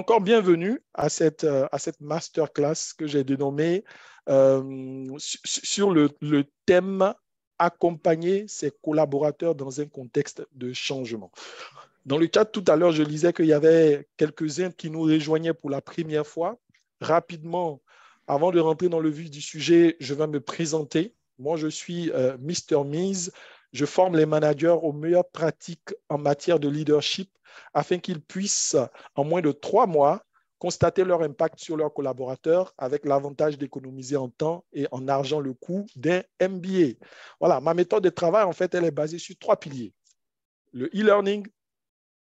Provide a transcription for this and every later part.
encore bienvenue à cette masterclass que j'ai dénommée sur le thème accompagner ses collaborateurs dans un contexte de changement. Dans le chat, tout à l'heure, je lisais qu'il y avait quelques-uns qui nous rejoignaient pour la première fois. Rapidement, avant de rentrer dans le vif du sujet, je vais me présenter. Moi, je suis Mr. Mise. Je forme les managers aux meilleures pratiques en matière de leadership afin qu'ils puissent, en moins de 3 mois, constater leur impact sur leurs collaborateurs avec l'avantage d'économiser en temps et en argent le coût d'un MBA. Voilà, ma méthode de travail, en fait, elle est basée sur 3 piliers. Le e-learning,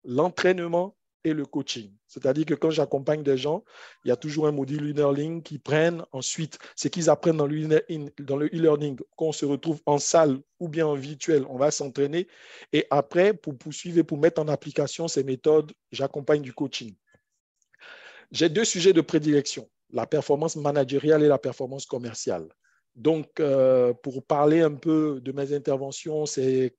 l'entraînement et le coaching. C'est-à-dire que quand j'accompagne des gens, il y a toujours un module e-learning qu'ils prennent. Ensuite, ce qu'ils apprennent dans le e-learning, qu'on se retrouve en salle ou bien en virtuel, on va s'entraîner. Et après, pour poursuivre et pour mettre en application ces méthodes, j'accompagne du coaching. J'ai 2 sujets de prédilection, la performance managériale et la performance commerciale. Donc, pour parler un peu de mes interventions, c'est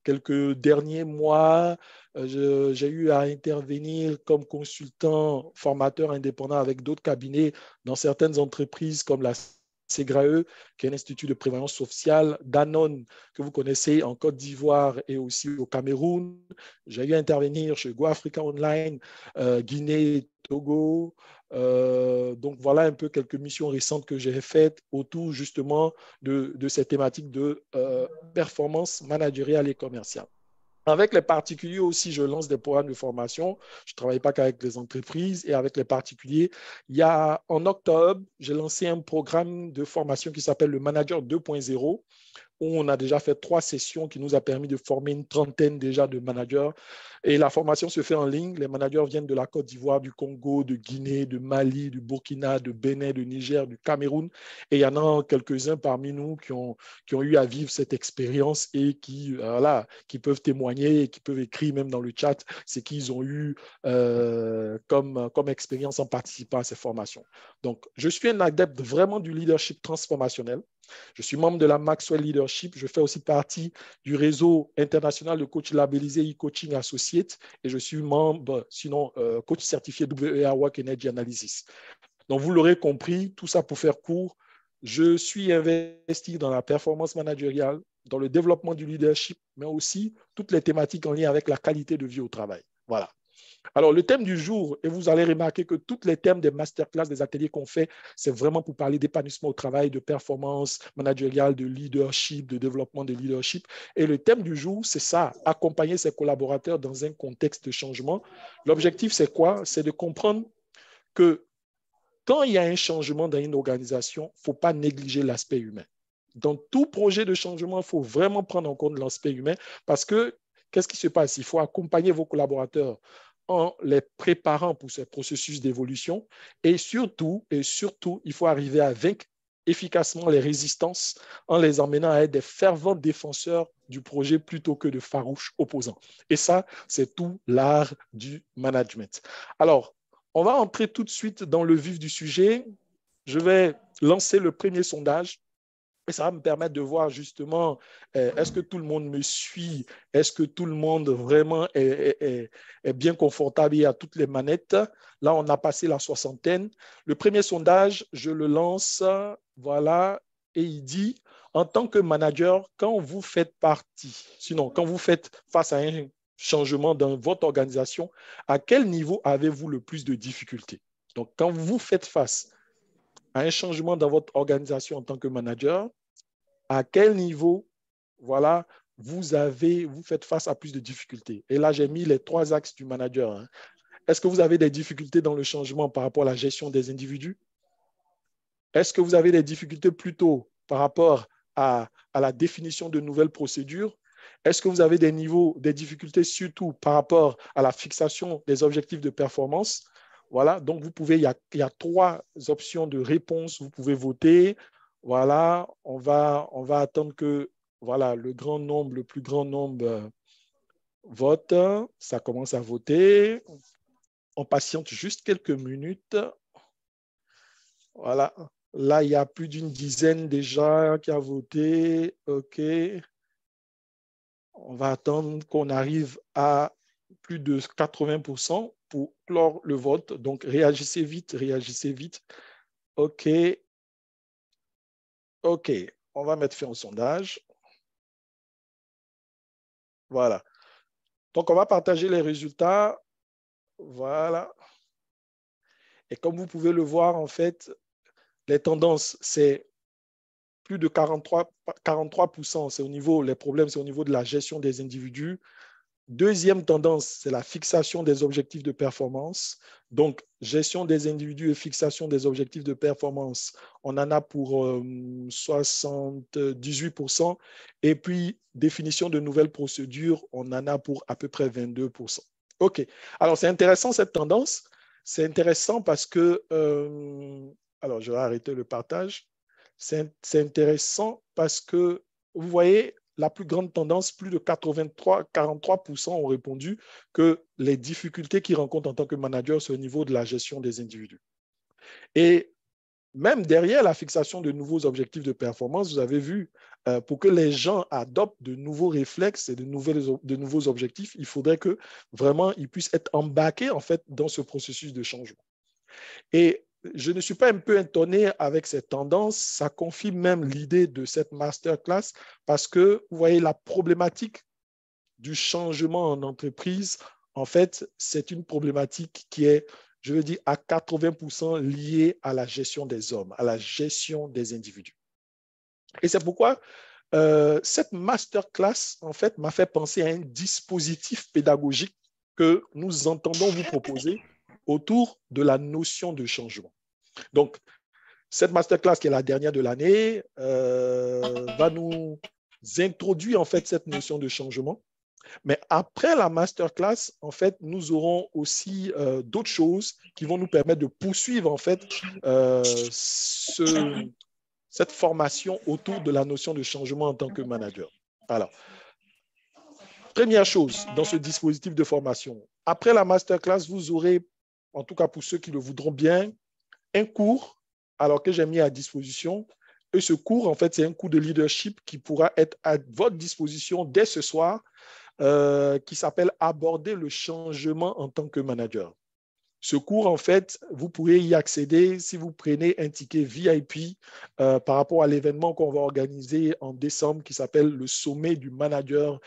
quelques derniers mois, j'ai eu à intervenir comme consultant formateur indépendant avec d'autres cabinets dans certaines entreprises comme la SEGRAE, qui est un institut de prévoyance sociale, Danone, que vous connaissez en Côte d'Ivoire et aussi au Cameroun. J'ai eu à intervenir chez Go Africa Online, Guinée, Togo. Donc, voilà un peu quelques missions récentes que j'ai faites autour justement de ces thématiques de performance managériale et commerciale. Avec les particuliers aussi, je lance des programmes de formation. Je ne travaille pas qu'avec les entreprises et avec les particuliers. En octobre, j'ai lancé un programme de formation qui s'appelle le Manager 2.0, où on a déjà fait 3 sessions qui nous a permis de former une trentaine déjà de managers. Et la formation se fait en ligne. Les managers viennent de la Côte d'Ivoire, du Congo, de Guinée, de Mali, du Burkina, de Bénin, de Niger, du Cameroun. Et il y en a quelques-uns parmi nous qui ont eu à vivre cette expérience et qui peuvent témoigner et qui peuvent écrire même dans le chat ce qu'ils ont eu comme expérience en participant à ces formations. Donc, je suis un adepte vraiment du leadership transformationnel. Je suis membre de la Maxwell Leadership. Je fais aussi partie du réseau international de coach labellisé e-coaching associate et je suis membre, coach certifié WEA Work Energy Analysis. Donc, vous l'aurez compris, tout ça pour faire court, je suis investi dans la performance managériale, dans le développement du leadership, mais aussi toutes les thématiques en lien avec la qualité de vie au travail. Voilà. Alors, le thème du jour, et vous allez remarquer que tous les thèmes des masterclass, des ateliers qu'on fait, c'est vraiment pour parler d'épanouissement au travail, de performance managériale, de leadership, de développement de leadership. Et le thème du jour, c'est ça, accompagner ses collaborateurs dans un contexte de changement. L'objectif, c'est quoi? C'est de comprendre que quand il y a un changement dans une organisation, il ne faut pas négliger l'aspect humain. Dans tout projet de changement, il faut vraiment prendre en compte l'aspect humain parce que qu'est-ce qui se passe? Il faut accompagner vos collaborateurs en les préparant pour ce processus d'évolution et surtout, il faut arriver à vaincre efficacement les résistances en les emmenant à être des fervents défenseurs du projet plutôt que de farouches opposants. Et ça, c'est tout l'art du management. Alors, on va entrer tout de suite dans le vif du sujet. Je vais lancer le premier sondage. Et ça va me permettre de voir justement, est-ce que tout le monde me suit? Est-ce que tout le monde vraiment est bien confortable et a toutes les manettes? Là, on a passé la 60aine. Le premier sondage, je le lance, voilà, et il dit, en tant que manager, quand vous faites quand vous faites face à un changement dans votre organisation, à quel niveau avez-vous le plus de difficultés? Donc, quand vous faites face à un changement dans votre organisation en tant que manager, à quel niveau, voilà, vous faites face à plus de difficultés. Et là, j'ai mis les 3 axes du manager. Hein. Est-ce que vous avez des difficultés dans le changement par rapport à la gestion des individus? Est-ce que vous avez des difficultés plutôt par rapport à la définition de nouvelles procédures? Est-ce que vous avez des difficultés surtout par rapport à la fixation des objectifs de performance? Voilà, donc il y a 3 options de réponse. Vous pouvez voter. Voilà, on va attendre que le plus grand nombre vote. Ça commence à voter. On patiente juste quelques minutes. Voilà. Là, il y a plus d'une dizaine déjà qui a voté. OK. On va attendre qu'on arrive à plus de 80% pour clore le vote. Donc, réagissez vite, réagissez vite. OK. OK. On va mettre fin au sondage. Voilà. Donc, on va partager les résultats. Voilà. Et comme vous pouvez le voir, en fait, les tendances, c'est plus de 43%. C'est au niveau, les problèmes, c'est au niveau de la gestion des individus. Deuxième tendance, c'est la fixation des objectifs de performance. Donc, gestion des individus et fixation des objectifs de performance, on en a pour 78%. Et puis, définition de nouvelles procédures, on en a pour à peu près 22%. OK. Alors, c'est intéressant cette tendance. C'est intéressant parce que, alors, je vais arrêter le partage. C'est intéressant parce que, vous voyez, la plus grande tendance, plus de 43% ont répondu que les difficultés qu'ils rencontrent en tant que manager, c'est au niveau de la gestion des individus. Et même derrière la fixation de nouveaux objectifs de performance, vous avez vu, pour que les gens adoptent de nouveaux réflexes et de nouveaux objectifs, il faudrait que vraiment ils puissent être embarqués en fait dans ce processus de changement. Et je ne suis pas un peu étonné avec cette tendance. Ça confirme même l'idée de cette masterclass parce que, vous voyez, la problématique du changement en entreprise, en fait, c'est une problématique qui est, je veux dire, à 80% liée à la gestion des hommes, à la gestion des individus. Et c'est pourquoi cette masterclass, en fait, m'a fait penser à un dispositif pédagogique que nous entendons vous proposer autour de la notion de changement. Donc, cette masterclass, qui est la dernière de l'année, va nous introduire en fait cette notion de changement. Mais après la masterclass, en fait, nous aurons aussi d'autres choses qui vont nous permettre de poursuivre en fait cette formation autour de la notion de changement en tant que manager. Alors, première chose dans ce dispositif de formation, après la masterclass, vous aurez, en tout cas pour ceux qui le voudront bien, un cours alors que j'ai mis à disposition. Et ce cours, en fait, c'est un cours de leadership qui pourra être à votre disposition dès ce soir, qui s'appelle « Aborder le changement en tant que manager ». Ce cours, en fait, vous pourrez y accéder si vous prenez un ticket VIP par rapport à l'événement qu'on va organiser en décembre qui s'appelle le sommet du manager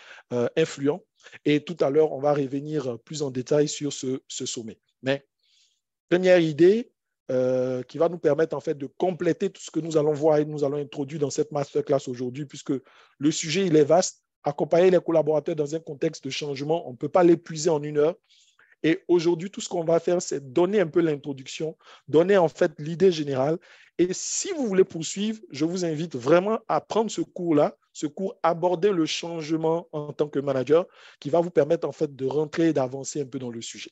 influent. Et tout à l'heure, on va revenir plus en détail sur ce sommet. Mais première idée qui va nous permettre en fait de compléter tout ce que nous allons voir et nous allons introduire dans cette masterclass aujourd'hui, puisque le sujet, il est vaste. Accompagner les collaborateurs dans un contexte de changement, on ne peut pas l'épuiser en une heure. Et aujourd'hui, tout ce qu'on va faire, c'est donner un peu l'introduction, donner en fait l'idée générale. Et si vous voulez poursuivre, je vous invite vraiment à prendre ce cours-là, ce cours Aborder le changement en tant que manager, qui va vous permettre en fait de rentrer et d'avancer un peu dans le sujet.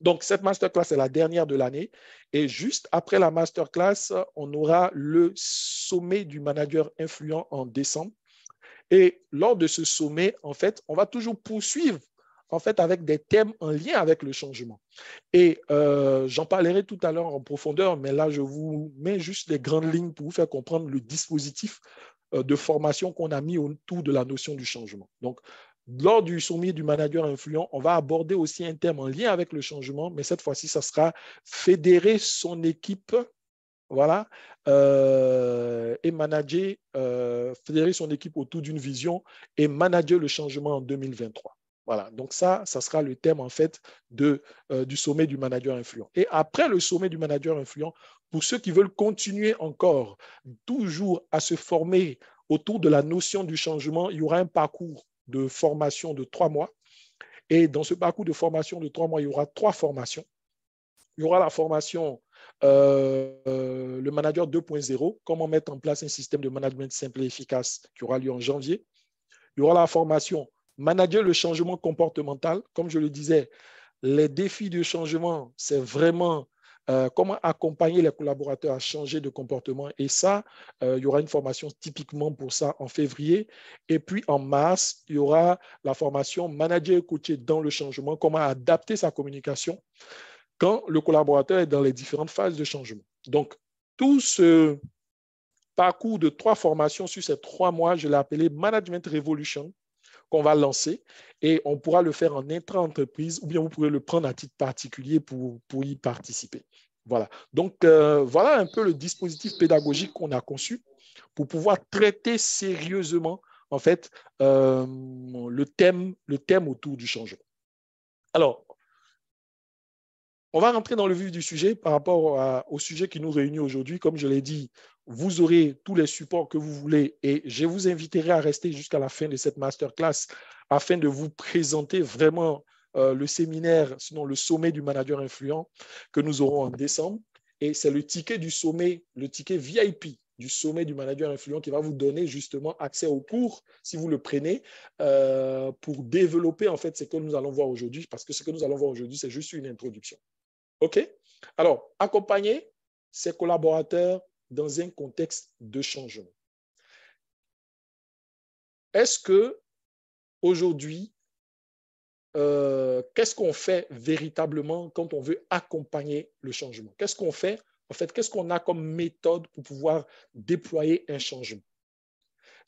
Donc, cette masterclass est la dernière de l'année. Et juste après la masterclass, on aura le sommet du manager influent en décembre. Et lors de ce sommet, en fait, on va toujours poursuivre en fait, avec des thèmes en lien avec le changement. Et j'en parlerai tout à l'heure en profondeur, mais là, je vous mets juste les grandes lignes pour vous faire comprendre le dispositif de formation qu'on a mis autour de la notion du changement. Donc, lors du sommet du manager influent, on va aborder aussi un thème en lien avec le changement, mais cette fois-ci, ça sera fédérer son équipe, voilà, et manager, fédérer son équipe autour d'une vision et manager le changement en 2023. Voilà, donc ça sera le thème en fait du sommet du manager influent. Et après le sommet du manager influent, pour ceux qui veulent continuer encore toujours à se former autour de la notion du changement, il y aura un parcours de formation de 3 mois. Et dans ce parcours de formation de 3 mois, il y aura 3 formations. Il y aura la formation le manager 2.0, comment mettre en place un système de management simple et efficace qui aura lieu en janvier. Il y aura la formation manager le changement comportemental. Comme je le disais, les défis de changement, c'est vraiment comment accompagner les collaborateurs à changer de comportement. Et ça, il y aura une formation typiquement pour ça en février. Et puis en mars, il y aura la formation manager et coacher dans le changement, comment adapter sa communication quand le collaborateur est dans les différentes phases de changement. Donc, tout ce parcours de 3 formations sur ces 3 mois, je l'ai appelé Management Revolution. qu'on va lancer et on pourra le faire en intra-entreprise ou bien vous pourrez le prendre à titre particulier pour y participer. Voilà. Donc, voilà un peu le dispositif pédagogique qu'on a conçu pour pouvoir traiter sérieusement, en fait, le thème autour du changement. Alors, on va rentrer dans le vif du sujet par rapport au sujet qui nous réunit aujourd'hui. Comme je l'ai dit, vous aurez tous les supports que vous voulez et je vous inviterai à rester jusqu'à la fin de cette masterclass afin de vous présenter vraiment le séminaire, sinon le sommet du manager influent que nous aurons en décembre. Et c'est le ticket du sommet, le ticket VIP du sommet du manager influent qui va vous donner justement accès au cours, si vous le prenez, pour développer en fait ce que nous allons voir aujourd'hui, parce que ce que nous allons voir aujourd'hui, c'est juste une introduction. OK? Alors, accompagner ses collaborateurs dans un contexte de changement. Est-ce que aujourd'hui, qu'est-ce qu'on fait véritablement quand on veut accompagner le changement? Qu'est-ce qu'on fait? En fait, qu'est-ce qu'on a comme méthode pour pouvoir déployer un changement?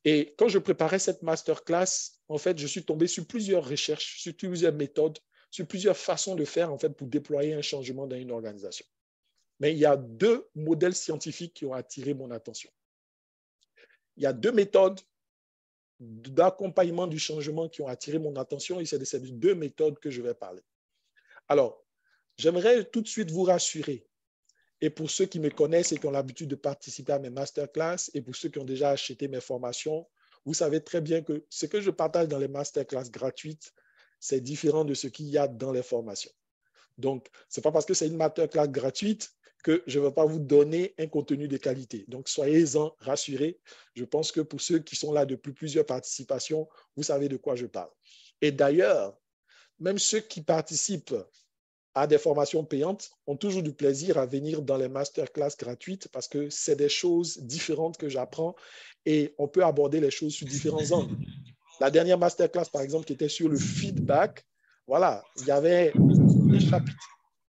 Et quand je préparais cette masterclass, en fait, je suis tombé sur plusieurs recherches, sur plusieurs méthodes, sur plusieurs façons de faire en fait, pour déployer un changement dans une organisation. Mais il y a deux modèles scientifiques qui ont attiré mon attention. Il y a deux méthodes d'accompagnement du changement qui ont attiré mon attention et c'est de ces deux méthodes que je vais parler. Alors, j'aimerais tout de suite vous rassurer. Et pour ceux qui me connaissent et qui ont l'habitude de participer à mes masterclass et pour ceux qui ont déjà acheté mes formations, vous savez très bien que ce que je partage dans les masterclass gratuites, c'est différent de ce qu'il y a dans les formations. Donc, ce n'est pas parce que c'est une masterclass gratuite que je ne vais pas vous donner un contenu de qualité. Donc, soyez-en rassurés. Je pense que pour ceux qui sont là depuis plusieurs participations, vous savez de quoi je parle. Et d'ailleurs, même ceux qui participent à des formations payantes ont toujours du plaisir à venir dans les masterclass gratuites parce que c'est des choses différentes que j'apprends et on peut aborder les choses sous différents angles. La dernière masterclass, par exemple, qui était sur le feedback, voilà, il y avait un chapitre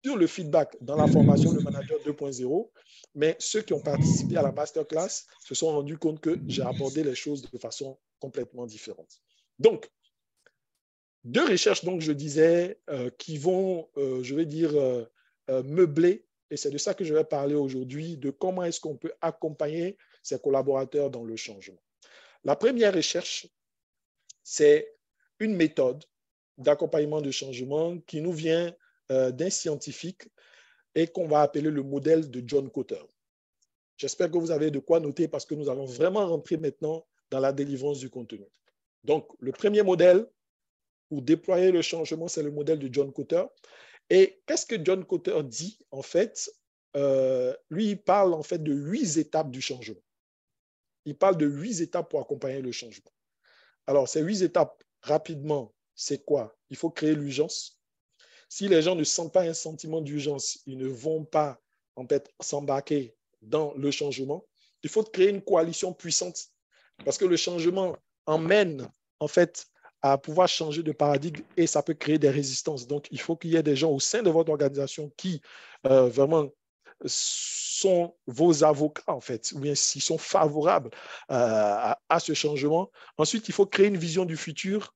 sur le feedback dans la formation de Manager 2.0, mais ceux qui ont participé à la masterclass se sont rendus compte que j'ai abordé les choses de façon complètement différente. Donc, deux recherches, donc je disais, qui vont, je vais dire, meubler, et c'est de ça que je vais parler aujourd'hui, de comment est-ce qu'on peut accompagner ses collaborateurs dans le changement. La première recherche, c'est une méthode d'accompagnement de changement qui nous vient d'un scientifique et qu'on va appeler le modèle de John Kotter. J'espère que vous avez de quoi noter parce que nous allons vraiment rentrer maintenant dans la délivrance du contenu. Donc, le premier modèle pour déployer le changement, c'est le modèle de John Kotter. Et qu'est-ce que John Kotter dit, en fait? Lui, il parle en fait de 8 étapes du changement. Il parle de 8 étapes pour accompagner le changement. Alors, ces 8 étapes, rapidement, c'est quoi? Il faut créer l'urgence. Si les gens ne sentent pas un sentiment d'urgence, ils ne vont pas en fait s'embarquer dans le changement. Il faut créer une coalition puissante parce que le changement emmène en fait à pouvoir changer de paradigme et ça peut créer des résistances. Donc, il faut qu'il y ait des gens au sein de votre organisation qui vraiment sont vos avocats, en fait, ou bien s'ils sont favorables à ce changement. Ensuite, il faut créer une vision du futur,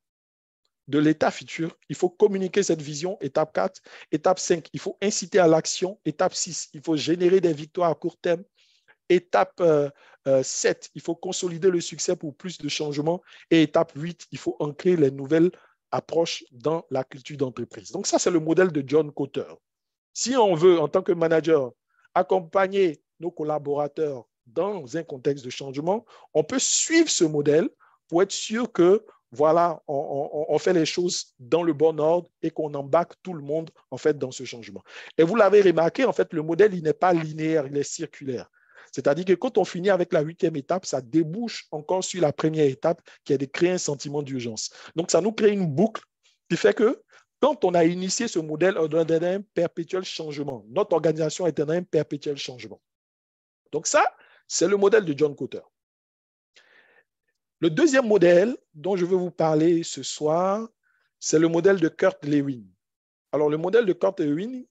de l'état futur. Il faut communiquer cette vision, étape 4. Étape 5, il faut inciter à l'action. Étape 6, il faut générer des victoires à court terme. Étape 7, il faut consolider le succès pour plus de changements. Et étape 8, il faut ancrer les nouvelles approches dans la culture d'entreprise. Donc ça, c'est le modèle de John Kotter. Si on veut, en tant que manager, accompagner nos collaborateurs dans un contexte de changement, on peut suivre ce modèle pour être sûr que voilà, on fait les choses dans le bon ordre et qu'on embarque tout le monde en fait dans ce changement. Et vous l'avez remarqué, en fait, le modèle, il n'est pas linéaire, il est circulaire. C'est-à-dire que quand on finit avec la 8e étape, ça débouche encore sur la première étape qui est de créer un sentiment d'urgence. Donc, ça nous crée une boucle qui fait que quand on a initié ce modèle, on est dans un perpétuel changement. Notre organisation est dans un perpétuel changement. Donc ça, c'est le modèle de John Kotter. Le deuxième modèle dont je veux vous parler ce soir, c'est le modèle de Kurt Lewin. Alors, le modèle de Kurt Lewin,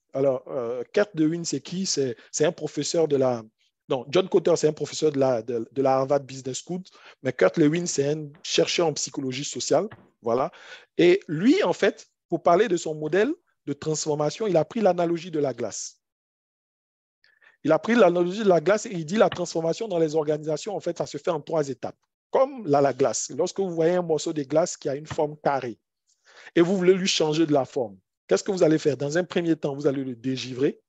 Kurt Lewin, c'est qui? C'est un professeur de la Non, John Kotter, c'est un professeur de la Harvard Business School, mais Kurt Lewin, c'est un chercheur en psychologie sociale. Voilà. Et lui, en fait, pour parler de son modèle de transformation, il a pris l'analogie de la glace. Il a pris l'analogie de la glace et il dit la transformation dans les organisations, en fait, ça se fait en 3 étapes. Comme la glace. Lorsque vous voyez un morceau de glace qui a une forme carrée et vous voulez lui changer de la forme, qu'est-ce que vous allez faire? Dans un premier temps, vous allez le dégivrer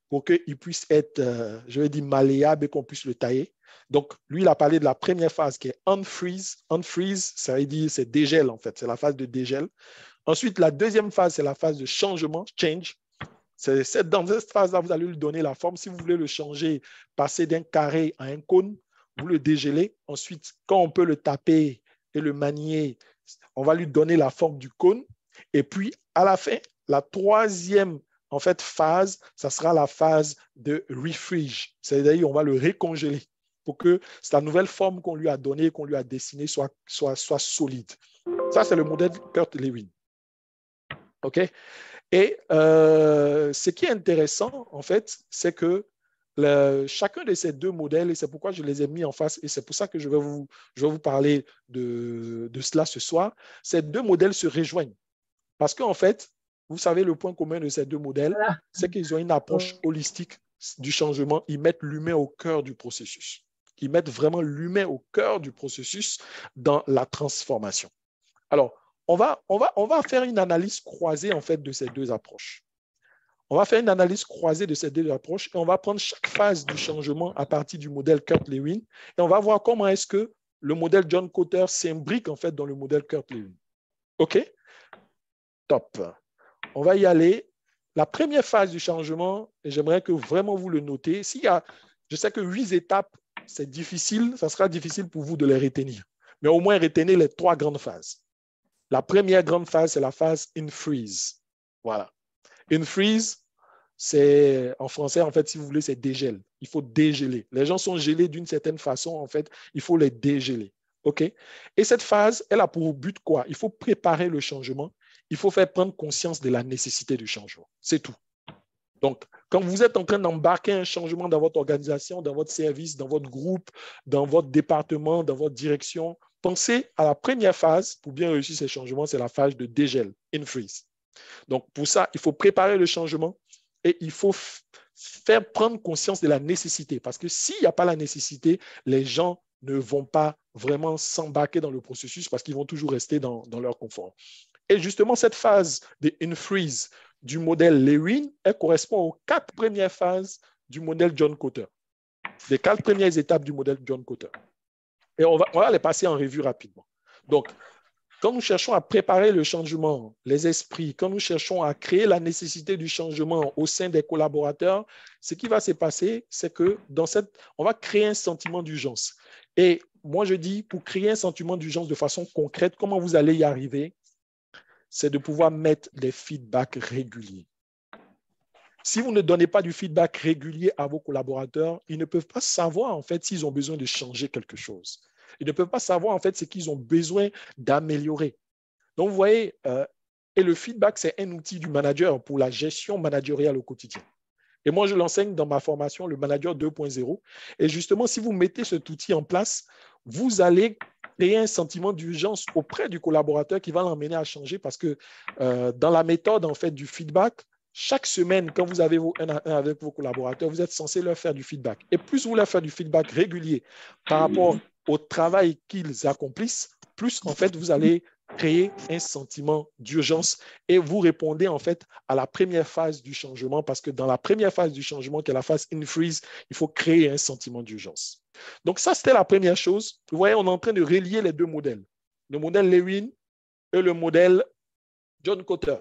pour qu'il puisse être, je vais dire, malléable et qu'on puisse le tailler. Donc, lui, il a parlé de la première phase qui est unfreeze. Unfreeze, ça veut dire c'est dégel, en fait. C'est la phase de dégel. Ensuite, la deuxième phase, c'est la phase de changement, change. Dans cette phase-là, vous allez lui donner la forme. Si vous voulez le changer, passer d'un carré à un cône, vous le dégelez. Ensuite, quand on peut le taper et le manier, on va lui donner la forme du cône. Et puis, à la fin, la troisième en fait, phase, ça sera la phase de refreeze. C'est-à-dire, on va le récongeler pour que la nouvelle forme qu'on lui a donnée, qu'on lui a dessinée, soit solide. Ça, c'est le modèle Kurt Lewin. OK? Et ce qui est intéressant, en fait, c'est que chacun de ces deux modèles, et c'est pourquoi je les ai mis en face, et c'est pour ça que je vais vous parler de cela ce soir, ces deux modèles se rejoignent. Parce qu'en fait, vous savez, le point commun de ces deux modèles, c'est qu'ils ont une approche holistique du changement. Ils mettent l'humain au cœur du processus. Ils mettent vraiment l'humain au cœur du processus dans la transformation. Alors, on va faire une analyse croisée en fait de ces deux approches. On va faire une analyse croisée de ces deux approches et on va prendre chaque phase du changement à partir du modèle Kurt Lewin et on va voir comment est-ce que le modèle John Kotter s'imbrique en fait dans le modèle Kurt Lewin. OK? Top. On va y aller. La première phase du changement, et j'aimerais que vraiment vous le notez. Je sais que 8 étapes, c'est difficile, ça sera difficile pour vous de les retenir. Mais au moins, retenez les 3 grandes phases. La première grande phase, c'est la phase in freeze. Voilà. In freeze, c'est en français, en fait, si vous voulez, c'est dégel. Il faut dégeler. Les gens sont gelés d'une certaine façon, en fait, il faut les dégeler. OK? Et cette phase, elle a pour but quoi? Il faut préparer le changement. Il faut faire prendre conscience de la nécessité du changement. C'est tout. Donc, quand vous êtes en train d'embarquer un changement dans votre organisation, dans votre service, dans votre groupe, dans votre département, dans votre direction, pensez à la première phase pour bien réussir ces changements, c'est la phase de dégel, in freeze. Donc, pour ça, il faut préparer le changement et il faut faire prendre conscience de la nécessité. Parce que s'il n'y a pas la nécessité, les gens ne vont pas vraiment s'embarquer dans le processus parce qu'ils vont toujours rester dans leur confort. Et justement, cette phase de in freeze du modèle Lewin, elle correspond aux 4 premières phases du modèle John Kotter. Les 4 premières étapes du modèle John Kotter. Et on va les passer en revue rapidement. Donc, quand nous cherchons à préparer le changement, les esprits, quand nous cherchons à créer la nécessité du changement au sein des collaborateurs, ce qui va se passer, c'est que on va créer un sentiment d'urgence. Et moi, je dis, pour créer un sentiment d'urgence de façon concrète, comment vous allez y arriver? C'est de pouvoir mettre des feedbacks réguliers. Si vous ne donnez pas du feedback régulier à vos collaborateurs, ils ne peuvent pas savoir en fait s'ils ont besoin de changer quelque chose. Ils ne peuvent pas savoir en fait ce qu'ils ont besoin d'améliorer. Donc, vous voyez, et le feedback, c'est un outil du manager pour la gestion managériale au quotidien. Et moi, je l'enseigne dans ma formation, le Manager 2.0. Et justement, si vous mettez cet outil en place, vous allez créer un sentiment d'urgence auprès du collaborateur qui va l'emmener à changer parce que dans la méthode en fait, du feedback, chaque semaine, quand vous avez un à un avec vos collaborateurs, vous êtes censé leur faire du feedback. Et plus vous leur faites du feedback régulier par rapport au travail qu'ils accomplissent, plus en fait, vous allez créer un sentiment d'urgence et vous répondez en fait à la première phase du changement parce que dans la première phase du changement, qui est la phase in freeze, il faut créer un sentiment d'urgence. Donc ça, c'était la première chose. Vous voyez, on est en train de relier les deux modèles. Le modèle Lewin et le modèle John Kotter.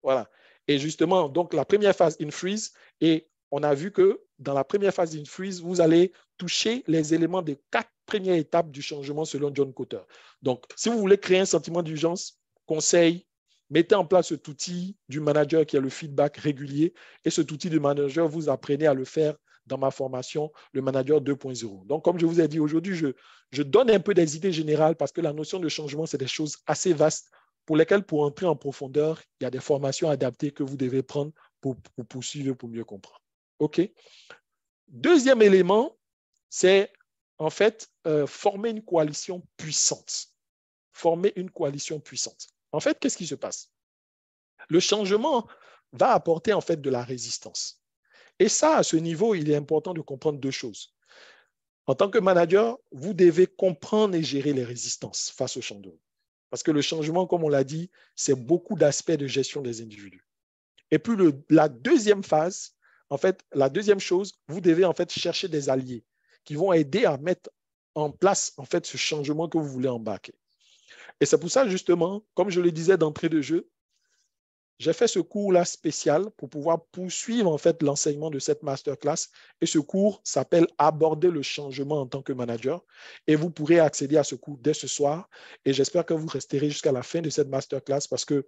Voilà. Et justement, donc la première phase in freeze, et on a vu que dans la première phase in freeze, vous allez toucher les éléments des 4 premières étapes du changement selon John Kotter. Donc, si vous voulez créer un sentiment d'urgence, conseil, mettez en place cet outil du manager qui est le feedback régulier. Et cet outil du manager, vous apprenez à le faire dans ma formation, le Manager 2.0. Donc, comme je vous ai dit aujourd'hui, je donne un peu des idées générales parce que la notion de changement, c'est des choses assez vastes pour lesquelles, pour entrer en profondeur, il y a des formations adaptées que vous devez prendre pour poursuivre, pour mieux comprendre. OK? Deuxième élément, c'est en fait former une coalition puissante. Former une coalition puissante. En fait, qu'est-ce qui se passe? Le changement va apporter en fait de la résistance. Et ça, à ce niveau, il est important de comprendre deux choses. En tant que manager, vous devez comprendre et gérer les résistances face au changement. Parce que le changement, comme on l'a dit, c'est beaucoup d'aspects de gestion des individus. Et puis la deuxième phase, en fait, la deuxième chose, vous devez en fait chercher des alliés qui vont aider à mettre en place en fait ce changement que vous voulez embarquer. Et c'est pour ça justement, comme je le disais d'entrée de jeu, j'ai fait ce cours-là spécial pour pouvoir poursuivre en fait l'enseignement de cette masterclass. Et ce cours s'appelle Aborder le changement en tant que manager. Et vous pourrez accéder à ce cours dès ce soir. Et j'espère que vous resterez jusqu'à la fin de cette masterclass parce que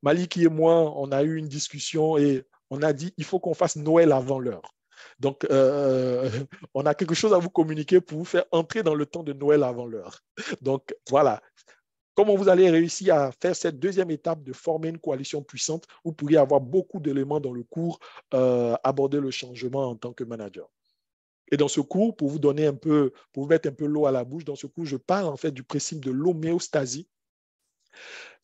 Malik et moi, on a eu une discussion et on a dit il faut qu'on fasse Noël avant l'heure. Donc, on a quelque chose à vous communiquer pour vous faire entrer dans le temps de Noël avant l'heure. Donc, voilà. Comment vous allez réussir à faire cette deuxième étape de former une coalition puissante, vous pourriez avoir beaucoup d'éléments dans le cours, aborder le changement en tant que manager. Et dans ce cours, pour vous donner un peu, pour vous mettre un peu l'eau à la bouche, dans ce cours, je parle en fait du principe de l'homéostasie.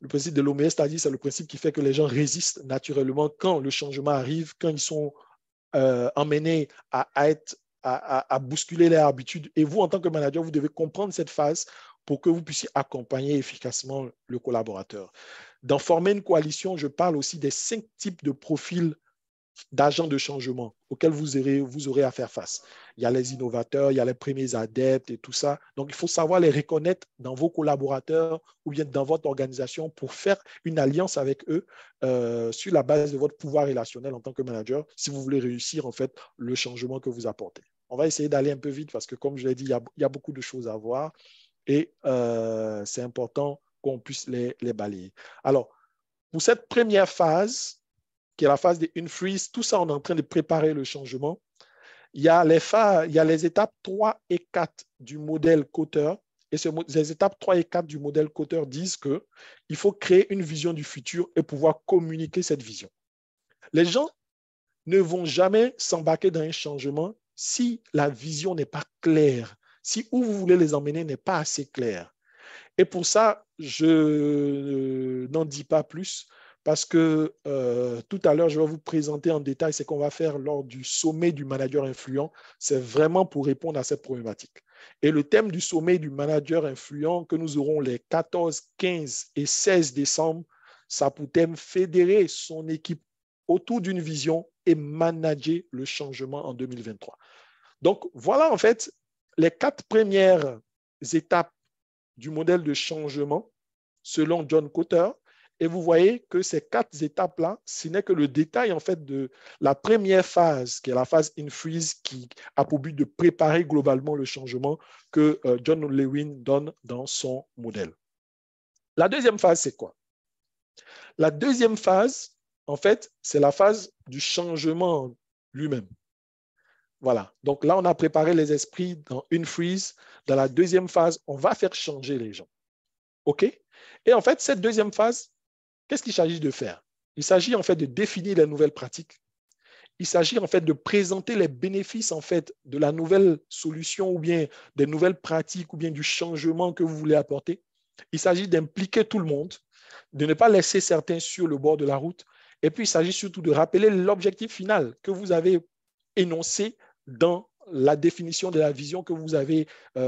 Le principe de l'homéostasie, c'est le principe qui fait que les gens résistent naturellement quand le changement arrive, quand ils sont emmenés à bousculer leur habitude. Et vous, en tant que manager, vous devez comprendre cette phase pour que vous puissiez accompagner efficacement le collaborateur. Dans former une coalition, je parle aussi des 5 types de profils d'agents de changement auxquels vous aurez à faire face. Il y a les innovateurs, il y a les premiers adeptes et tout ça. Donc, il faut savoir les reconnaître dans vos collaborateurs ou bien dans votre organisation pour faire une alliance avec eux sur la base de votre pouvoir relationnel en tant que manager si vous voulez réussir en fait le changement que vous apportez. On va essayer d'aller un peu vite parce que, comme je l'ai dit, il y a beaucoup de choses à voir et c'est important qu'on puisse les balayer. Alors, pour cette première phase, qui est la phase de in-freeze, tout ça, on est en train de préparer le changement. Il y a les étapes 3 et 4 du modèle Kotter. Et les étapes 3 et 4 du modèle Kotter disent qu'il faut créer une vision du futur et pouvoir communiquer cette vision. Les gens ne vont jamais s'embarquer dans un changement si la vision n'est pas claire, si où vous voulez les emmener n'est pas assez clair. Et pour ça, je n'en dis pas plus parce que tout à l'heure, je vais vous présenter en détail ce qu'on va faire lors du sommet du manager influent. C'est vraiment pour répondre à cette problématique. Et le thème du sommet du manager influent que nous aurons les 14, 15 et 16 décembre, ça a pour thème fédérer son équipe autour d'une vision et manager le changement en 2023. Donc, voilà en fait les 4 premières étapes du modèle de changement selon John Kotter. Et vous voyez que ces 4 étapes-là, ce n'est que le détail en fait de la première phase, qui est la phase in-freeze, qui a pour but de préparer globalement le changement que John Lewin donne dans son modèle. La deuxième phase, c'est quoi? La deuxième phase, en fait, c'est la phase du changement lui-même. Voilà. Donc là, on a préparé les esprits dans une freeze. Dans la deuxième phase, on va faire changer les gens. OK? Et en fait, cette deuxième phase, qu'est-ce qu'il s'agit de faire? Il s'agit en fait de définir les nouvelles pratiques. Il s'agit en fait de présenter les bénéfices en fait de la nouvelle solution ou bien des nouvelles pratiques ou bien du changement que vous voulez apporter. Il s'agit d'impliquer tout le monde, de ne pas laisser certains sur le bord de la route. Et puis, il s'agit surtout de rappeler l'objectif final que vous avez énoncé dans la définition de la vision que vous avez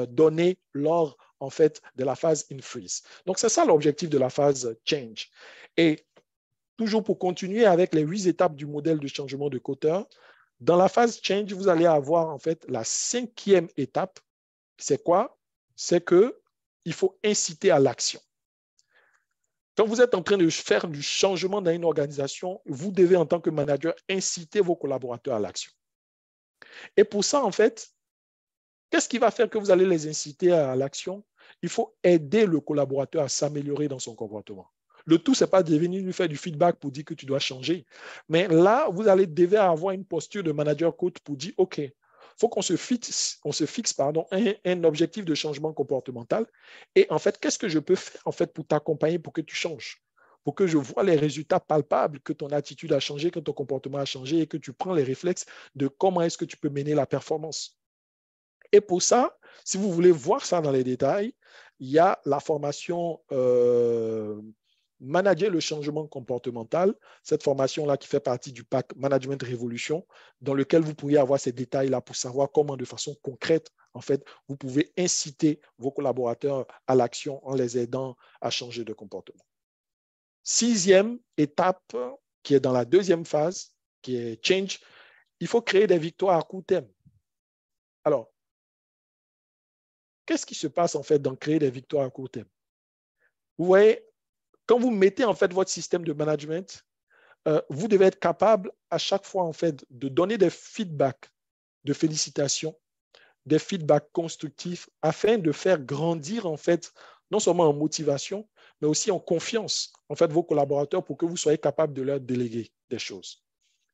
donnée lors en fait de la phase in freeze. Donc, c'est ça l'objectif de la phase change. Et toujours pour continuer avec les 8 étapes du modèle de changement de Kotter, dans la phase change, vous allez avoir en fait la 5e étape. C'est quoi? C'est qu'il faut inciter à l'action. Quand vous êtes en train de faire du changement dans une organisation, vous devez en tant que manager inciter vos collaborateurs à l'action. Et pour ça, en fait, qu'est-ce qui va faire que vous allez les inciter à l'action? Il faut aider le collaborateur à s'améliorer dans son comportement. Le tout, ce n'est pas de venir lui faire du feedback pour dire que tu dois changer. Mais là, vous allez devoir avoir une posture de manager coach pour dire, OK, il faut qu'on se fixe, un objectif de changement comportemental. Et en fait, qu'est-ce que je peux faire en fait, pour t'accompagner pour que tu changes? Pour que je vois les résultats palpables, que ton attitude a changé, que ton comportement a changé et que tu prends les réflexes de comment est-ce que tu peux mener la performance. Et pour ça, si vous voulez voir ça dans les détails, il y a la formation Manager le changement comportemental, cette formation-là qui fait partie du pack Management Révolution, dans lequel vous pourriez avoir ces détails-là pour savoir comment, de façon concrète, en fait, vous pouvez inciter vos collaborateurs à l'action en les aidant à changer de comportement. Sixième étape, qui est dans la deuxième phase, qui est Change, il faut créer des victoires à court terme. Alors, qu'est-ce qui se passe en fait dans créer des victoires à court terme? Vous voyez, quand vous mettez en fait votre système de management, vous devez être capable à chaque fois en fait de donner des feedbacks de félicitations, des feedbacks constructifs afin de faire grandir en fait non seulement en motivation, mais aussi en confiance en fait vos collaborateurs pour que vous soyez capable de leur déléguer des choses.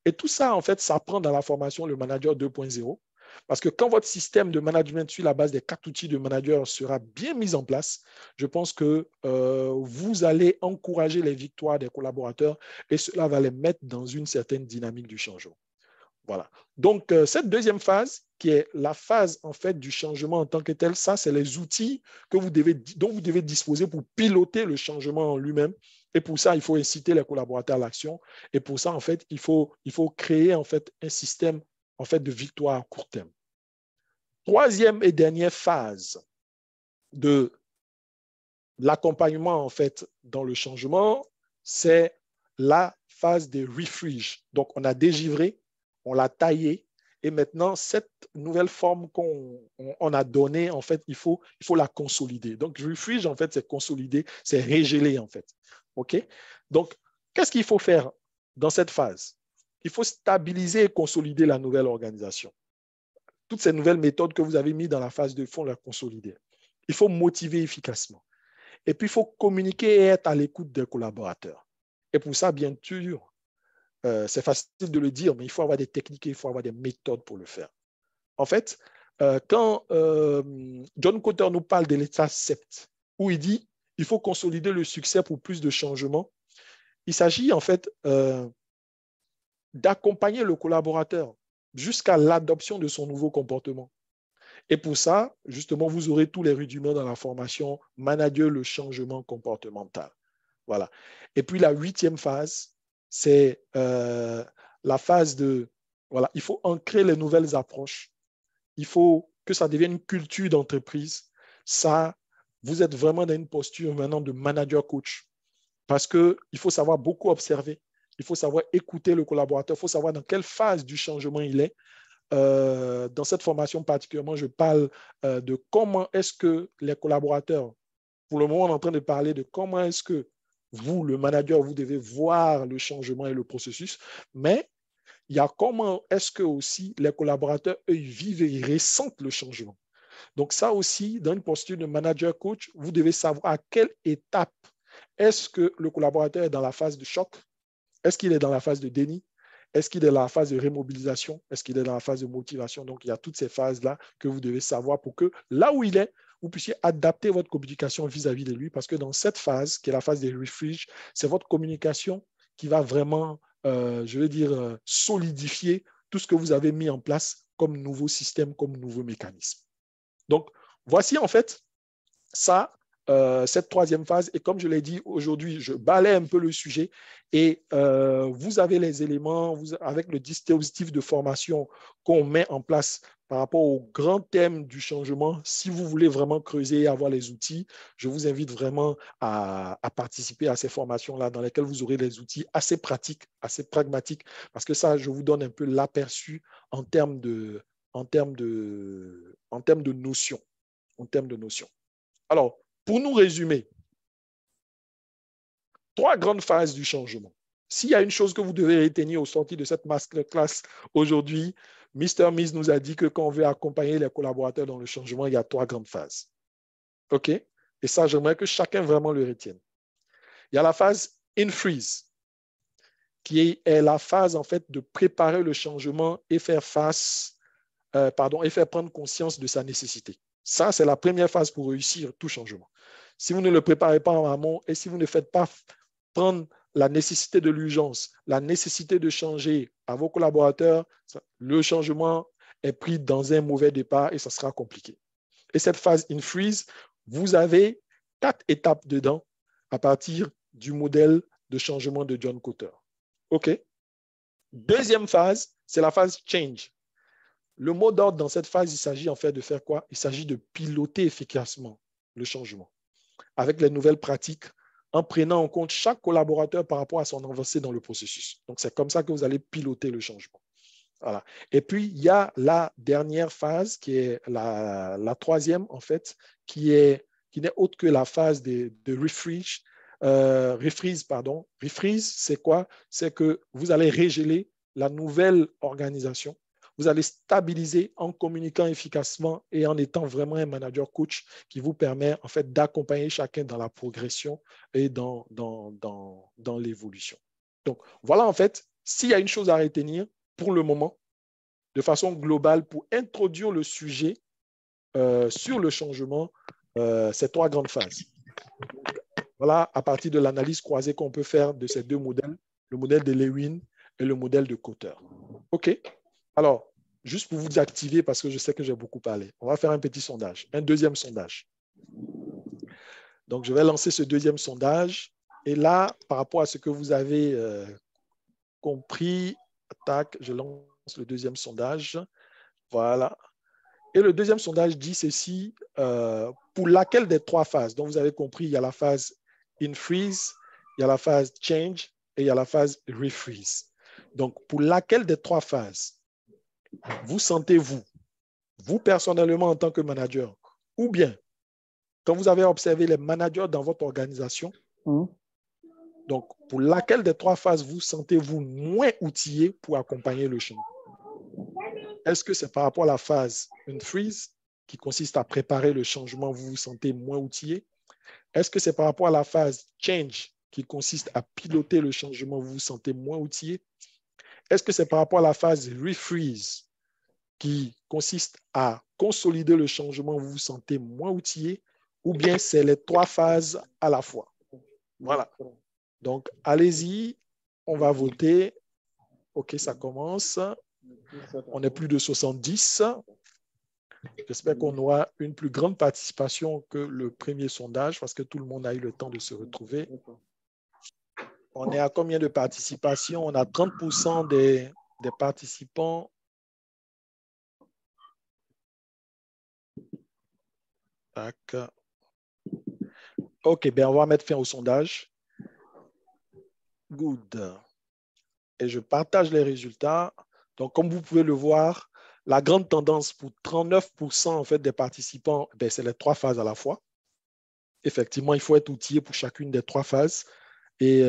Et tout ça en fait s'apprend dans la formation le Manager 2.0. Parce que quand votre système de management sur la base des 4 outils de manager sera bien mis en place, je pense que vous allez encourager les victoires des collaborateurs et cela va les mettre dans une certaine dynamique du changement. Voilà. Donc, cette deuxième phase, qui est la phase en fait du changement en tant que tel, ça, c'est les outils dont vous devez disposer pour piloter le changement en lui-même. Et pour ça, il faut inciter les collaborateurs à l'action. Et pour ça, en fait, il faut créer en fait un système en fait de victoire à court terme. Troisième et dernière phase de l'accompagnement en fait dans le changement, c'est la phase des refuges. Donc, on a dégivré, on l'a taillé, et maintenant, cette nouvelle forme qu'on a donnée, en fait, il faut la consolider. Donc, refuge, en fait, c'est consolider, c'est régeler, en fait. OK? Donc, qu'est-ce qu'il faut faire dans cette phase? Il faut stabiliser et consolider la nouvelle organisation. Toutes ces nouvelles méthodes que vous avez mises dans la phase de fond, la consolider. Il faut motiver efficacement. Et puis, il faut communiquer et être à l'écoute des collaborateurs. Et pour ça, bien sûr, c'est facile de le dire, mais il faut avoir des techniques et il faut avoir des méthodes pour le faire. En fait, quand John Kotter nous parle de l'état SEPT, où il dit il faut consolider le succès pour plus de changements, il s'agit en fait d'accompagner le collaborateur jusqu'à l'adoption de son nouveau comportement. Et pour ça, justement, vous aurez tous les rudiments dans la formation Manager le changement comportemental. Voilà. Et puis la 8e phase, c'est la phase de, voilà, il faut ancrer les nouvelles approches. Il faut que ça devienne une culture d'entreprise. Ça, vous êtes vraiment dans une posture maintenant de manager coach parce qu'il faut savoir beaucoup observer. Il faut savoir écouter le collaborateur. Il faut savoir dans quelle phase du changement il est. Dans cette formation particulièrement, je parle de comment est-ce que les collaborateurs, pour le moment, on est en train de parler de comment est-ce que vous, le manager, vous devez voir le changement et le processus, mais il y a comment est-ce que aussi les collaborateurs, eux, ils vivent et ils ressentent le changement. Donc ça aussi, dans une posture de manager coach, vous devez savoir à quelle étape est-ce que le collaborateur est dans la phase de choc, est-ce qu'il est dans la phase de déni, est-ce qu'il est dans la phase de remobilisation, est-ce qu'il est dans la phase de motivation. Donc, il y a toutes ces phases-là que vous devez savoir pour que là où il est, vous puissiez adapter votre communication vis-à-vis de lui parce que dans cette phase, qui est la phase des refuges, c'est votre communication qui va vraiment, je veux dire, solidifier tout ce que vous avez mis en place comme nouveau système, comme nouveau mécanisme. Donc, voici en fait ça, cette 3e phase. Et comme je l'ai dit aujourd'hui, je balaie un peu le sujet et vous avez les éléments avec le dispositif de formation qu'on met en place par rapport au grand thème du changement. Si vous voulez vraiment creuser et avoir les outils, je vous invite vraiment à participer à ces formations-là dans lesquelles vous aurez des outils assez pratiques, assez pragmatiques, parce que ça, je vous donne un peu l'aperçu en termes de notions. Alors, pour nous résumer, 3 grandes phases du changement. S'il y a une chose que vous devez retenir au sortir de cette masterclass aujourd'hui, Mr. Miz nous a dit que quand on veut accompagner les collaborateurs dans le changement, il y a 3 grandes phases. OK? Et ça, j'aimerais que chacun vraiment le retienne. Il y a la phase in freeze, qui est la phase en fait de préparer le changement et faire prendre conscience de sa nécessité. Ça, c'est la première phase pour réussir tout changement. Si vous ne le préparez pas en amont et si vous ne faites pas prendre la nécessité de l'urgence, la nécessité de changer à vos collaborateurs, le changement est pris dans un mauvais départ et ça sera compliqué. Et cette phase in freeze, vous avez 4 étapes dedans à partir du modèle de changement de John Kotter. OK? Deuxième phase, c'est la phase change. Le mot d'ordre dans cette phase, il s'agit en fait de faire quoi? Il s'agit de piloter efficacement le changement avec les nouvelles pratiques en prenant en compte chaque collaborateur par rapport à son avancée dans le processus. Donc, c'est comme ça que vous allez piloter le changement. Voilà. Et puis, il y a la dernière phase qui est la troisième, en fait, qui n'est autre que la phase de refreeze. Refreeze, c'est quoi? C'est que vous allez régeler la nouvelle organisation. Vous allez stabiliser en communiquant efficacement et en étant vraiment un manager coach qui vous permet en fait d'accompagner chacun dans la progression et dans l'évolution. Donc, voilà en fait, s'il y a une chose à retenir pour le moment, de façon globale, pour introduire le sujet sur le changement, ces 3 grandes phases. Donc, voilà, à partir de l'analyse croisée qu'on peut faire de ces 2 modèles, le modèle de Lewin et le modèle de Kotter. OK? Alors, juste pour vous activer, parce que je sais que j'ai beaucoup parlé, on va faire un petit sondage, un deuxième sondage. Donc, je vais lancer ce deuxième sondage. Et là, par rapport à ce que vous avez compris, tac, je lance le deuxième sondage. Voilà. Et le deuxième sondage dit ceci, pour laquelle des 3 phases? Donc, vous avez compris, il y a la phase in freeze, il y a la phase change et il y a la phase refreeze. Donc, pour laquelle des 3 phases vous sentez-vous, vous personnellement en tant que manager, ou bien quand vous avez observé les managers dans votre organisation, donc pour laquelle des 3 phases vous sentez-vous moins outillé pour accompagner le changement? Est-ce que c'est par rapport à la phase in freeze qui consiste à préparer le changement, vous vous sentez moins outillé? Est-ce que c'est par rapport à la phase change qui consiste à piloter le changement, vous vous sentez moins outillé? Est-ce que c'est par rapport à la phase refreeze qui consiste à consolider le changement, vous vous sentez moins outillé? Ou bien c'est les 3 phases à la fois? Voilà. Donc, allez-y, on va voter. OK, ça commence. On est plus de 70. J'espère qu'on aura une plus grande participation que le premier sondage parce que tout le monde a eu le temps de se retrouver. On est à combien de participation? On a 30% des participants. Tac. OK, ben on va mettre fin au sondage. Good. Et je partage les résultats. Donc, comme vous pouvez le voir, la grande tendance pour 39% en fait, des participants, ben, c'est les 3 phases à la fois. Effectivement, il faut être outillé pour chacune des 3 phases. Et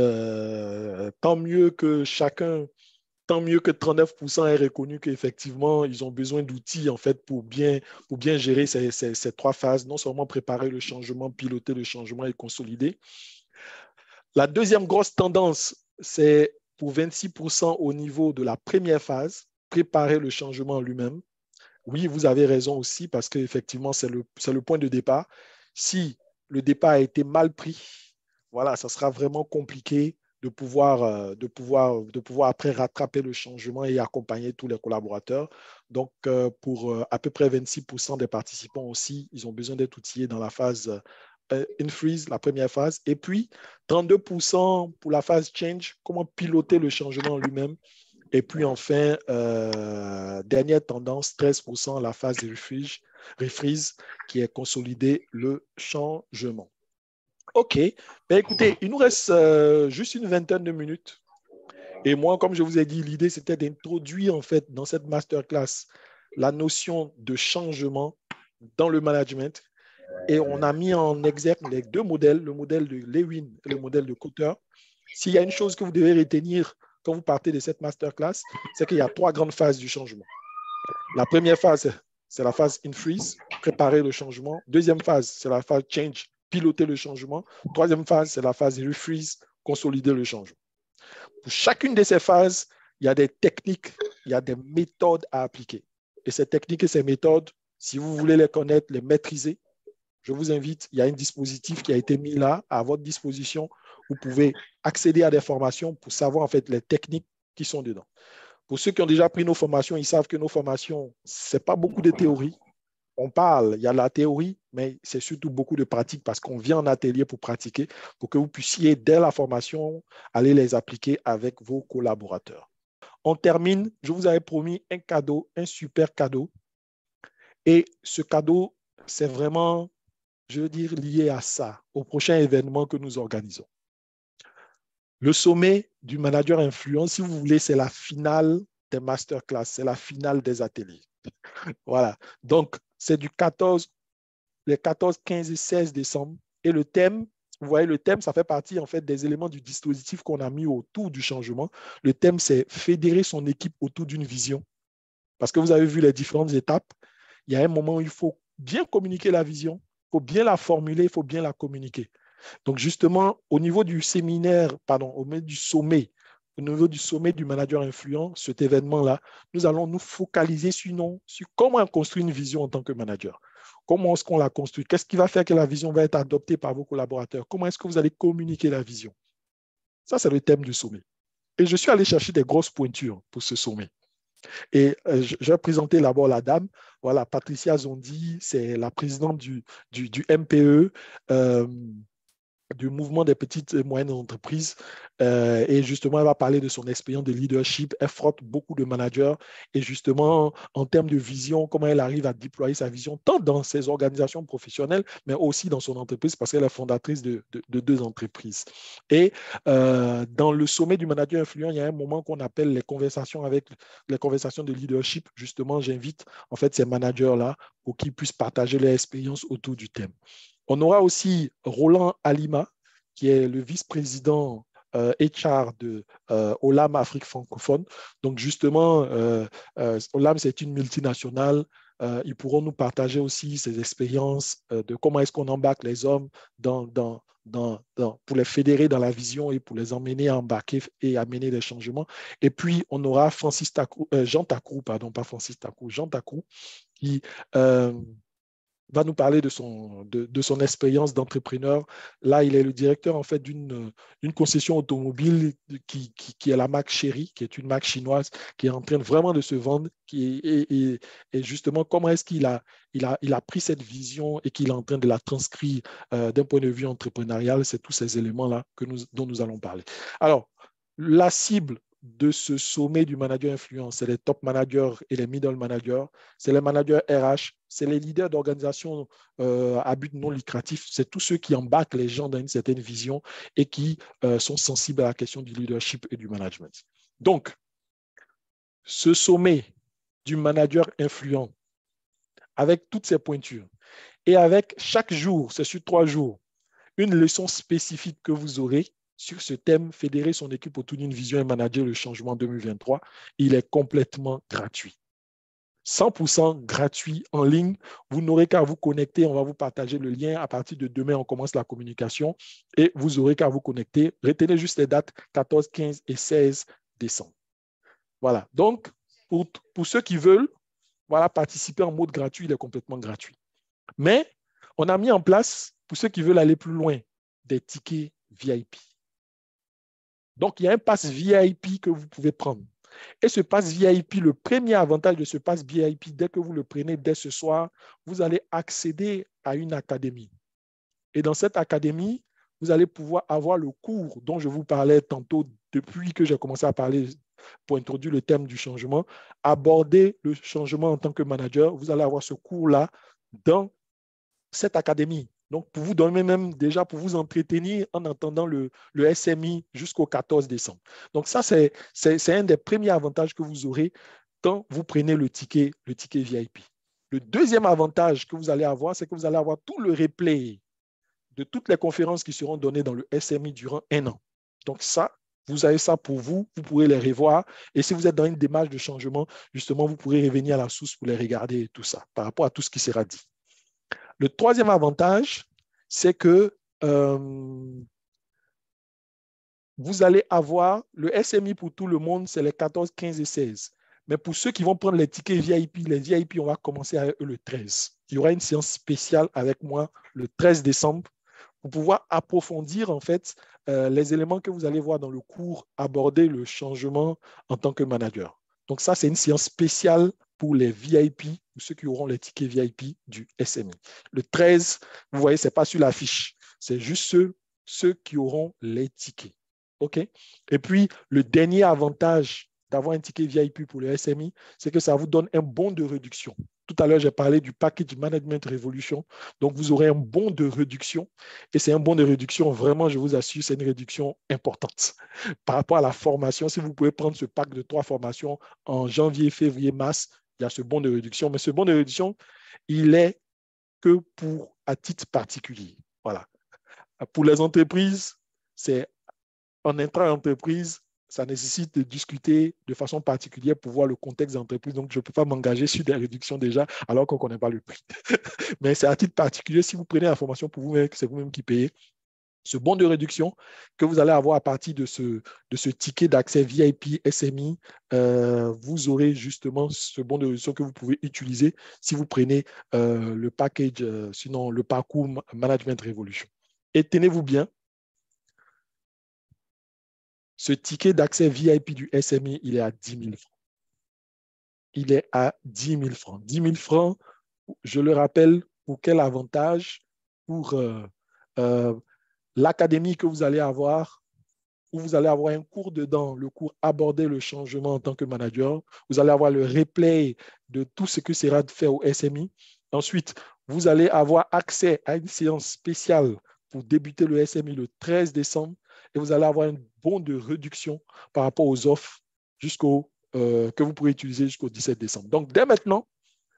tant mieux que 39% aient reconnu qu'effectivement, ils ont besoin d'outils en fait, pour bien gérer ces 3 phases, non seulement préparer le changement, piloter le changement et consolider. La deuxième grosse tendance, c'est pour 26% au niveau de la première phase, préparer le changement lui-même. Oui, vous avez raison aussi, parce qu'effectivement, c'est le point de départ. Si le départ a été mal pris, voilà, ça sera vraiment compliqué de pouvoir après rattraper le changement et accompagner tous les collaborateurs. Donc, pour à peu près 26% des participants aussi, ils ont besoin d'être outillés dans la phase in freeze, la première phase. Et puis, 32% pour la phase change, comment piloter le changement lui-même. Et puis enfin, dernière tendance, 13%, la phase de refreeze qui est consolider le changement. OK. Ben, écoutez, il nous reste juste une vingtaine de minutes. Et moi, comme je vous ai dit, l'idée, c'était d'introduire en fait dans cette masterclass la notion de changement dans le management. Et on a mis en exergue les 2 modèles, le modèle de Lewin et le modèle de Kotter. S'il y a une chose que vous devez retenir quand vous partez de cette masterclass, c'est qu'il y a 3 grandes phases du changement. La première phase, c'est la phase in freeze, préparer le changement. Deuxième phase, c'est la phase change, piloter le changement. Troisième phase, c'est la phase refreeze, consolider le changement. Pour chacune de ces phases, il y a des techniques, il y a des méthodes à appliquer. Et ces techniques et ces méthodes, si vous voulez les connaître, les maîtriser, je vous invite, il y a un dispositif qui a été mis là à votre disposition. Vous pouvez accéder à des formations pour savoir en fait les techniques qui sont dedans. Pour ceux qui ont déjà pris nos formations, ils savent que nos formations, ce n'est pas beaucoup de théorie. On parle, il y a la théorie, mais c'est surtout beaucoup de pratique parce qu'on vient en atelier pour pratiquer, pour que vous puissiez, dès la formation, aller les appliquer avec vos collaborateurs. On termine, je vous avais promis un cadeau, un super cadeau. Et ce cadeau, c'est vraiment, je veux dire, lié à ça, au prochain événement que nous organisons. Le sommet du manager influent, si vous voulez, c'est la finale des masterclass, c'est la finale des ateliers. Voilà. Donc, c'est du 14, les 14, 15 et 16 décembre. Et le thème, vous voyez, le thème, ça fait partie en fait des éléments du dispositif qu'on a mis autour du changement. Le thème, c'est fédérer son équipe autour d'une vision. Parce que vous avez vu les différentes étapes. Il y a un moment où il faut bien communiquer la vision, il faut bien la formuler, il faut bien la communiquer. Donc, justement, au niveau du séminaire, pardon, au niveau du sommet du manager influent, cet événement-là, nous allons nous focaliser sur comment construire une vision en tant que manager. Comment est-ce qu'on la construit? Qu'est-ce qui va faire que la vision va être adoptée par vos collaborateurs? Comment est-ce que vous allez communiquer la vision? Ça, c'est le thème du sommet. Et je suis allé chercher des grosses pointures pour ce sommet. Et je vais présenter d'abord la dame. Voilà, Patricia Zondi, c'est la présidente du MPE. Du mouvement des petites et moyennes entreprises. Et justement, elle va parler de son expérience de leadership. Elle frotte beaucoup de managers. Et justement, en termes de vision, comment elle arrive à déployer sa vision, tant dans ses organisations professionnelles, mais aussi dans son entreprise, parce qu'elle est fondatrice de 2 entreprises. Et dans le sommet du manager influent, il y a un moment qu'on appelle les conversations de leadership. Justement, j'invite en fait ces managers-là pour qu'ils puissent partager leur expérience autour du thème. On aura aussi Roland Alima, qui est le vice-président HR de Olam Afrique francophone. Donc, justement, Olam, c'est une multinationale. Ils pourront nous partager aussi ces expériences de comment est-ce qu'on embarque les hommes pour les fédérer dans la vision et pour les emmener à embarquer et amener des changements. Et puis, on aura Jean Takrou, pardon, pas Francis Takrou, Jean Takrou, qui va nous parler de son expérience d'entrepreneur. Là, il est le directeur en fait d'une concession automobile qui est la marque Chery, qui est une marque chinoise qui est en train vraiment de se vendre. Et justement, comment est-ce qu'il a pris cette vision et qu'il est en train de la transcrire d'un point de vue entrepreneurial? C'est tous ces éléments-là dont nous allons parler. Alors, la cible de ce sommet du manager influent, c'est les top managers et les middle managers, c'est les managers RH, c'est les leaders d'organisations à but non lucratif, c'est tous ceux qui embarquent les gens dans une certaine vision et qui sont sensibles à la question du leadership et du management. Donc, ce sommet du manager influent, avec toutes ces pointures, et avec chaque jour, c'est sur 3 jours, une leçon spécifique que vous aurez sur ce thème, fédérer son équipe autour d'une vision et manager le changement 2023, il est complètement gratuit. 100% gratuit en ligne. Vous n'aurez qu'à vous connecter. On va vous partager le lien. À partir de demain, on commence la communication et vous aurez qu'à vous connecter. Retenez juste les dates 14, 15 et 16 décembre. Voilà. Donc, pour ceux qui veulent participer en mode gratuit, il est complètement gratuit. Mais on a mis en place, pour ceux qui veulent aller plus loin, des tickets VIP. Donc, il y a un pass VIP que vous pouvez prendre. Et ce pass VIP, le premier avantage de ce pass VIP, dès que vous le prenez dès ce soir, vous allez accéder à une académie. Et dans cette académie, vous allez pouvoir avoir le cours dont je vous parlais tantôt depuis que j'ai commencé à parler pour introduire le thème du changement, aborder le changement en tant que manager. Vous allez avoir ce cours-là dans cette académie. Donc, pour vous donner même déjà, pour vous entretenir en entendant le SMI jusqu'au 14 décembre. Donc, ça, c'est un des premiers avantages que vous aurez quand vous prenez le ticket VIP. Le deuxième avantage que vous allez avoir, c'est que vous allez avoir tout le replay de toutes les conférences qui seront données dans le SMI durant 1 an. Donc, ça, vous avez ça pour vous, vous pourrez les revoir. Et si vous êtes dans une démarche de changement, justement, vous pourrez revenir à la source pour les regarder et tout ça, par rapport à tout ce qui sera dit. Le troisième avantage, c'est que vous allez avoir le SMI pour tout le monde, c'est les 14, 15 et 16. Mais pour ceux qui vont prendre les tickets VIP, les VIP, on va commencer avec eux le 13. Il y aura une séance spéciale avec moi le 13 décembre pour pouvoir approfondir en fait les éléments que vous allez voir dans le cours, aborder le changement en tant que manager. Donc ça, c'est une séance spéciale pour les VIP, pour ceux qui auront les tickets VIP du SMI. Le 13, vous voyez, ce n'est pas sur l'affiche. C'est juste ceux qui auront les tickets. OK? Et puis, le dernier avantage d'avoir un ticket VIP pour le SMI, c'est que ça vous donne un bon de réduction. Tout à l'heure, j'ai parlé du Package Management Revolution. Donc, vous aurez un bon de réduction. Et c'est un bon de réduction, vraiment, je vous assure, c'est une réduction importante. Par rapport à la formation, si vous pouvez prendre ce pack de 3 formations en janvier, février, mars, il y a ce bon de réduction. Mais ce bon de réduction, il est que pour à titre particulier. Voilà. Pour les entreprises, c'est en intra-entreprise, ça nécessite de discuter de façon particulière pour voir le contexte d'entreprise. Donc, je ne peux pas m'engager sur des réductions déjà alors qu'on ne connaît pas le prix. Mais c'est à titre particulier, si vous prenez la formation pour vous-même, c'est vous-même qui payez, ce bon de réduction que vous allez avoir à partir de ce ticket d'accès VIP SMI, vous aurez justement ce bon de réduction que vous pouvez utiliser si vous prenez le package, sinon le parcours Management Revolution. Et tenez-vous bien, ce ticket d'accès VIP du SMI, il est à 10 000 francs. Il est à 10 000 francs. 10 000 francs, je le rappelle, pour quel avantage? Pour l'académie que vous allez avoir, où vous allez avoir un cours dedans, le cours Aborder le changement en tant que manager. Vous allez avoir le replay de tout ce que sera fait au SMI. Ensuite, vous allez avoir accès à une séance spéciale pour débuter le SMI le 13 décembre et vous allez avoir un bon de réduction par rapport aux offres que vous pourrez utiliser jusqu'au 17 décembre. Donc, dès maintenant,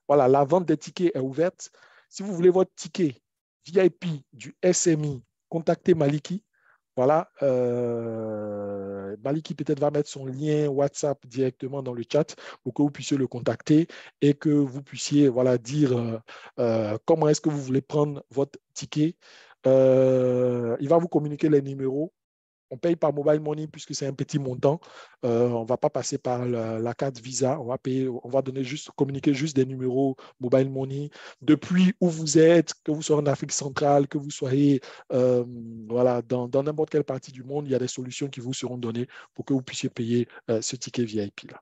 voilà, la vente des tickets est ouverte. Si vous voulez votre ticket VIP du SMI, contactez Maliki. Voilà, Maliki peut-être va mettre son lien WhatsApp directement dans le chat pour que vous puissiez le contacter et que vous puissiez voilà, dire comment est-ce que vous voulez prendre votre ticket. Il va vous communiquer les numéros. On paye par mobile money puisque c'est un petit montant. On ne va pas passer par la carte Visa. On va communiquer juste des numéros mobile money. Depuis où vous êtes, que vous soyez en Afrique centrale, que vous soyez voilà, dans n'importe quelle partie du monde, il y a des solutions qui vous seront données pour que vous puissiez payer ce ticket VIP-là.